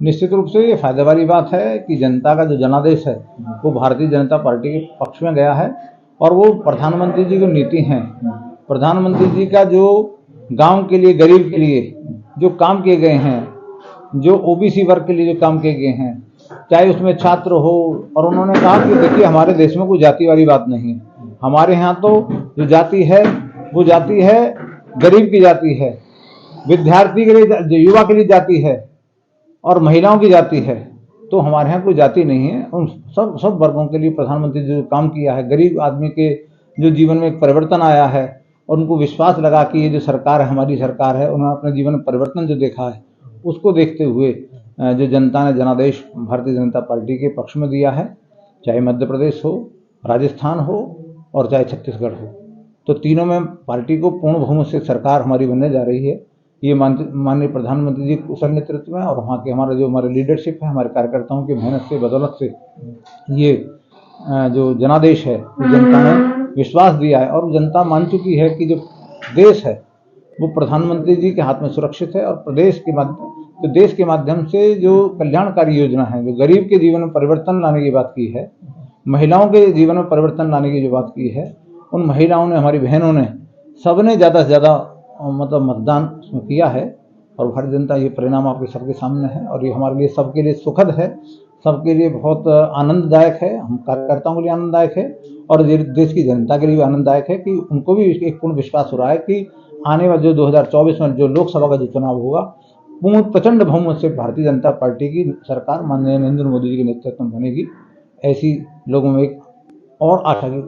निश्चित रूप से ये फायदे वाली बात है कि जनता का जो जनादेश है वो भारतीय जनता पार्टी के पक्ष में गया है और वो प्रधानमंत्री जी की नीति हैं, प्रधानमंत्री जी का जो गांव के लिए, गरीब के लिए जो काम किए गए हैं, जो ओबीसी वर्ग के लिए जो काम किए गए हैं, चाहे उसमें छात्र हो। और उन्होंने कहा कि देखिए हमारे देश में कोई जाति वाली बात नहीं है, हमारे यहाँ तो जो जाति है वो जाति है गरीब की जाति है, विद्यार्थी के लिए, युवा के लिए जाति है और महिलाओं की जाति है। तो हमारे यहाँ कोई जाति नहीं है। उन सब वर्गों के लिए प्रधानमंत्री जो काम किया है, गरीब आदमी के जो जीवन में एक परिवर्तन आया है और उनको विश्वास लगा कि ये जो सरकार है हमारी सरकार है, उन्होंने अपने जीवन में परिवर्तन जो देखा है उसको देखते हुए जो जनता ने जनादेश भारतीय जनता पार्टी के पक्ष में दिया है, चाहे मध्य प्रदेश हो, राजस्थान हो और चाहे छत्तीसगढ़ हो, तो तीनों में पार्टी को पूर्ण बहुमत से सरकार हमारी बनने जा रही है। ये माननीय प्रधानमंत्री जी कुशल नेतृत्व में और वहाँ के हमारे लीडरशिप है, हमारे कार्यकर्ताओं की मेहनत से, बदौलत से ये जो जनादेश है जनता ने विश्वास दिया है और जनता मान चुकी है कि जो देश है वो प्रधानमंत्री जी के हाथ में सुरक्षित है। और देश के माध्यम से जो कल्याणकारी योजना है, जो गरीब के जीवन में परिवर्तन लाने की बात की है, महिलाओं के जीवन में परिवर्तन लाने की जो बात की है, उन महिलाओं ने, हमारी बहनों ने, सबने ज़्यादा से ज़्यादा मतलब मतदान किया है और भारतीय जनता, ये परिणाम आपके सबके सामने है और ये हमारे लिए सबके लिए सुखद है, सबके लिए बहुत आनंददायक है, हम कार्यकर्ताओं के लिए आनंददायक है और देश की जनता के लिए भी आनंददायक है कि उनको भी एक पूर्ण विश्वास हो रहा है कि आने वाले जो 2024 में जो लोकसभा का जो चुनाव होगा पूर्ण प्रचंड बहुमत से भारतीय जनता पार्टी की सरकार माननीय नरेंद्र मोदी जी के नेतृत्व में बनेगी। ऐसी लोगों में एक और आशा की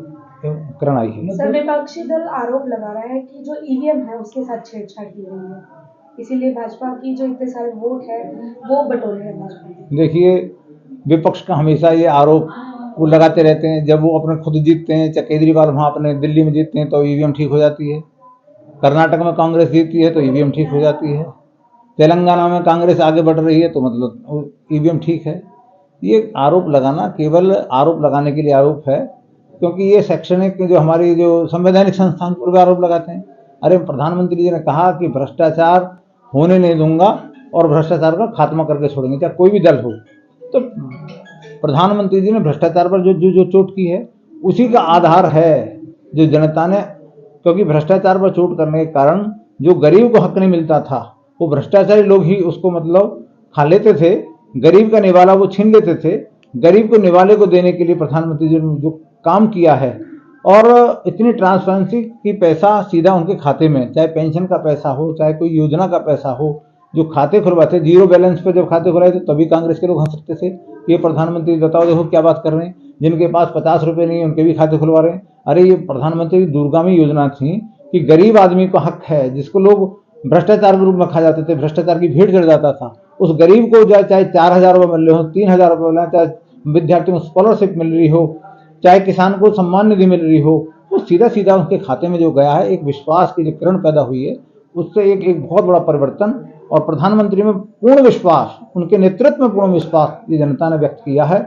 किरण आई है। सर, विपक्षी दल आरोप लगा रहा है कि जो ईवीएम है उसके साथ छेड़छाड़ की गई है, इसीलिए भाजपा की जो इतने सारे वोट है वो बटोरे हैं भाजपा। देखिए, विपक्ष का हमेशा ये आरोप वो लगाते रहते हैं। जब वो अपने खुद जीतते हैं, चाहे केजरीवाल वहाँ अपने दिल्ली में जीतते हैं तो ईवीएम ठीक हो जाती है, कर्नाटक में कांग्रेस जीतती है तो ईवीएम ठीक हो जाती है, तेलंगाना में कांग्रेस आगे बढ़ रही है तो मतलब ईवीएम ठीक है। ये आरोप लगाना केवल आरोप लगाने के लिए आरोप है, क्योंकि ये शैक्षणिक जो हमारी जो संवैधानिक संस्थान पर भी आरोप लगाते हैं। अरे प्रधानमंत्री जी ने कहा कि भ्रष्टाचार होने नहीं दूंगा और भ्रष्टाचार का खात्मा करके छोड़ेंगे, चाहे कोई भी दल हो। तो प्रधानमंत्री जी ने भ्रष्टाचार पर जो चोट की है उसी का आधार है जो जनता ने, क्योंकि भ्रष्टाचार पर चोट करने के कारण जो गरीब को हक नहीं मिलता था वो भ्रष्टाचारी लोग ही उसको मतलब खा लेते थे, गरीब का निवाला वो छीन लेते थे। गरीब को निवाले को देने के लिए प्रधानमंत्री जी ने जो काम किया है और इतनी ट्रांसपेरेंसी की पैसा सीधा उनके खाते में, चाहे पेंशन का पैसा हो, चाहे कोई योजना का पैसा हो, जो खाते खुलवाते, जीरो बैलेंस पे जब खाते खुलवाए थे तभी कांग्रेस के लोग हंस सकते थे। ये प्रधानमंत्री बताओ देखो क्या बात कर रहे हैं, जिनके पास 50 रुपये नहीं है उनके भी खाते खुलवा रहे हैं। अरे ये प्रधानमंत्री की दूरगामी योजना थी कि गरीब आदमी को हक है, जिसको लोग भ्रष्टाचार के रूप में खा जाते थे, भ्रष्टाचार की भीड़ चढ़ जाता था, उस गरीब को चाहे 4000 रुपये मिल रहे हो, 3000 रुपये मिल रहे हो, चाहे विद्यार्थियों को स्कॉलरशिप मिल रही हो, चाहे किसान को सम्मान निधि मिल रही हो, वो सीधा सीधा उनके खाते में जो गया है, एक विश्वास की जो किरण पैदा हुई है, उससे एक बहुत बड़ा परिवर्तन और प्रधानमंत्री में पूर्ण विश्वास, उनके नेतृत्व में पूर्ण विश्वास ये जनता ने व्यक्त किया है।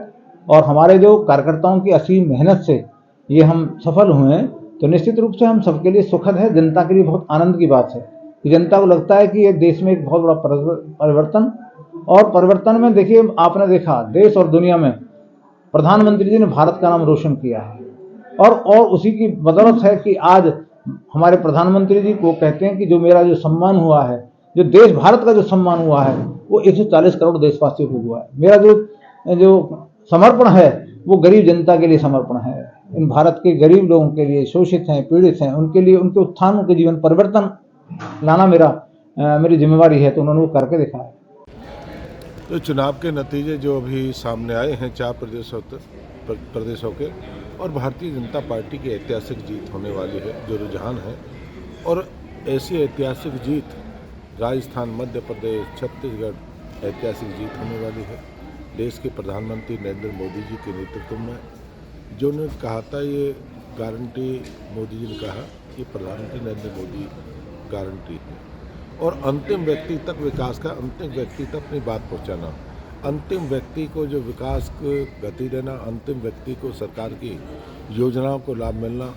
और हमारे जो कार्यकर्ताओं की असीम मेहनत से ये हम सफल हुए हैं, तो निश्चित रूप से हम सबके लिए सुखद है, जनता के लिए बहुत आनंद की बात है कि जनता को लगता है कि ये देश में एक बहुत बड़ा परिवर्तन, और परिवर्तन में देखिए आपने देखा देश और दुनिया में प्रधानमंत्री जी ने भारत का नाम रोशन किया है और उसी की बदौलत है कि आज हमारे प्रधानमंत्री जी को कहते हैं कि जो मेरा जो सम्मान हुआ है, जो देश भारत का जो सम्मान हुआ है वो 140 करोड़ देशवासियों को हुआ है। मेरा जो समर्पण है वो गरीब जनता के लिए समर्पण है। इन भारत के गरीब लोगों के लिए, शोषित हैं, पीड़ित हैं, उनके लिए, उनके उत्थान, उनके जीवन परिवर्तन लाना मेरी जिम्मेवारी है, तो उन्होंने वो करके दिखाया। तो चुनाव के नतीजे जो अभी सामने आए हैं 4 प्रदेशों के, और भारतीय जनता पार्टी की ऐतिहासिक जीत होने वाली है, जो रुझान है, और ऐसी ऐतिहासिक जीत राजस्थान, मध्य प्रदेश, छत्तीसगढ़ ऐतिहासिक जीत होने वाली है। देश के प्रधानमंत्री नरेंद्र मोदी जी के नेतृत्व में, जो ने कहा था ये गारंटी, मोदी जी ने कहा कि प्रधानमंत्री नरेंद्र मोदी गारंटी है, और अंतिम व्यक्ति तक विकास का, अंतिम व्यक्ति तक अपनी बात पहुंचाना, अंतिम व्यक्ति को जो विकास को गति देना, अंतिम व्यक्ति को सरकार की योजनाओं को लाभ मिलना,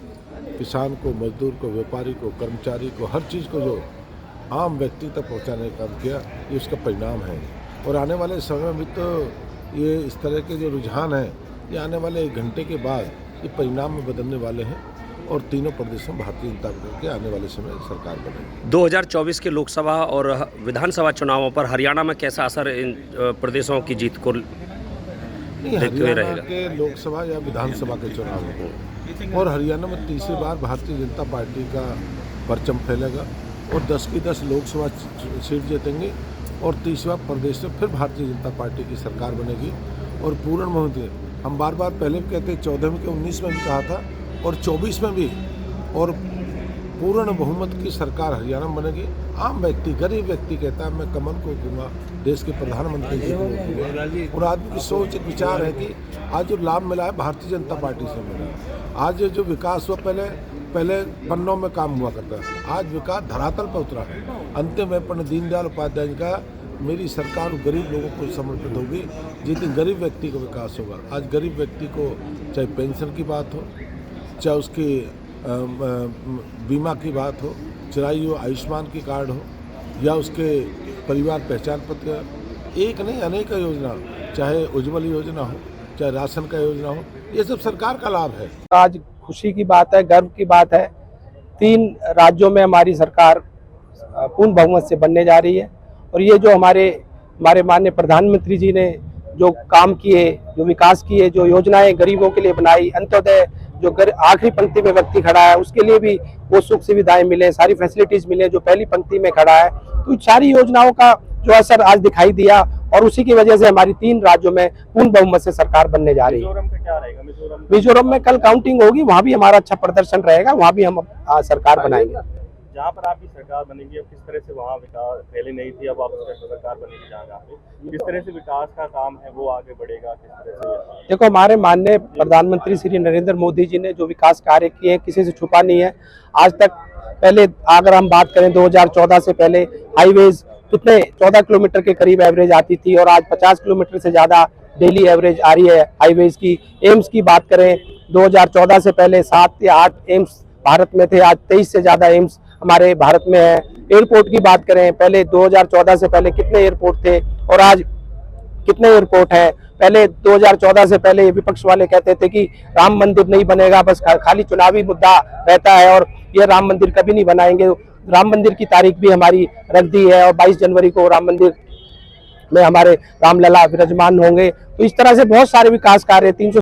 किसान को, मजदूर को, व्यापारी को, कर्मचारी को, हर चीज़ को जो आम व्यक्ति तक पहुंचाने का काम किया, ये उसका परिणाम है। और आने वाले समय में तो ये इस तरह के जो रुझान हैं, ये आने वाले 1 घंटे के बाद ये परिणाम में बदलने वाले हैं, और तीनों प्रदेशों में भारतीय जनता पार्टी के आने वाले समय सरकार बनेगी। 2024 के लोकसभा और विधानसभा चुनावों पर हरियाणा में कैसा असर इन प्रदेशों की जीत को देखते हुए रहेगा? के लोकसभा या विधानसभा के चुनाव हो, और हरियाणा में तीसरी बार भारतीय जनता पार्टी का परचम फैलेगा, और 10 की 10 लोकसभा सीट जीतेंगे, और तीसरा प्रदेश में फिर भारतीय जनता पार्टी की सरकार बनेगी। और पूर्ण बहुमत, हम बार बार पहले भी कहते, 14 में के 19 में भी कहा था, और 24 में भी, और पूर्ण बहुमत की सरकार हरियाणा में बनेगी। आम व्यक्ति, गरीब व्यक्ति कहता है मैं कमल को दूंगा, देश के प्रधानमंत्री जी को दूंगा, और आदमी की सोच, एक विचार है कि आज जो लाभ मिला है भारतीय जनता पार्टी से मिला है। आज जो विकास हुआ, पहले पन्नों में काम हुआ करता है, आज विकास धरातल पर उतरा है। अंतिम में पंडित दीनदयाल उपाध्याय जी का, मेरी सरकार गरीब लोगों को समर्पित होगी, जिस दिन गरीब व्यक्ति को विकास होगा। आज गरीब व्यक्ति को चाहे पेंशन की बात हो, चाहे उसकी बीमा की बात हो, चाहे वो आयुष्मान की कार्ड हो, या उसके परिवार पहचान पत्र, एक नहीं अनेक योजना, चाहे उज्ज्वल योजना हो, चाहे राशन का योजना हो, ये सब सरकार का लाभ है। आज खुशी की बात है, गर्व की बात है। 3 राज्यों में हमारी सरकार पूर्ण बहुमत से बनने जा रही है, और ये जो हमारे माननीय प्रधानमंत्री जी ने जो काम किए, जो विकास किए, जो योजनाएं गरीबों के लिए बनाई, अंत्योदय जो आखिरी पंक्ति में व्यक्ति खड़ा है उसके लिए भी वो सुख सुविधाएं मिले, सारी फैसिलिटीज मिले जो पहली पंक्ति में खड़ा है। तो सारी योजनाओं का जो असर आज दिखाई दिया, और उसी की वजह से हमारी 3 राज्यों में पूर्ण बहुमत से सरकार बनने जा रही है। मिजोरम का क्या रहेगा? मिजोरम में कल काउंटिंग होगी, वहाँ भी हमारा अच्छा प्रदर्शन रहेगा, वहाँ भी हम सरकार बनाएंगे। जहाँ पर आपकी सरकार बनेगी, अब किस तरह से वहाँ विकास, पहले नहीं थी, अब आप सरकार बनेगी जहाँ पे, किस तरह से विकास का काम है वो आगे बढ़ेगा, किस तरह से? देखो, हमारे माननीय प्रधानमंत्री श्री नरेंद्र मोदी जी ने जो विकास कार्य किए हैं, किसी से छुपा नहीं है। आज तक, पहले अगर हम बात करें 2014 से पहले, हाईवेज कितने 14 किलोमीटर के करीब एवरेज आती थी, और आज 50 किलोमीटर से ज़्यादा डेली एवरेज आ रही है हाईवेज की। एम्स की बात करें, 2014 से पहले 7 या 8 एम्स भारत में थे, आज 23 से ज़्यादा एम्स हमारे भारत में है। एयरपोर्ट की बात करें, पहले 2014 से पहले कितने एयरपोर्ट थे, और आज कितने एयरपोर्ट है। पहले 2014 से पहले विपक्ष वाले कहते थे कि राम मंदिर नहीं बनेगा, बस खाली चुनावी मुद्दा रहता है, और ये राम मंदिर कभी नहीं बनाएंगे। राम मंदिर की तारीख भी हमारी रख दी है, और 22 जनवरी को राम मंदिर में हमारे रामलला विराजमान होंगे। तो इस तरह से बहुत सारे विकास कार्य 300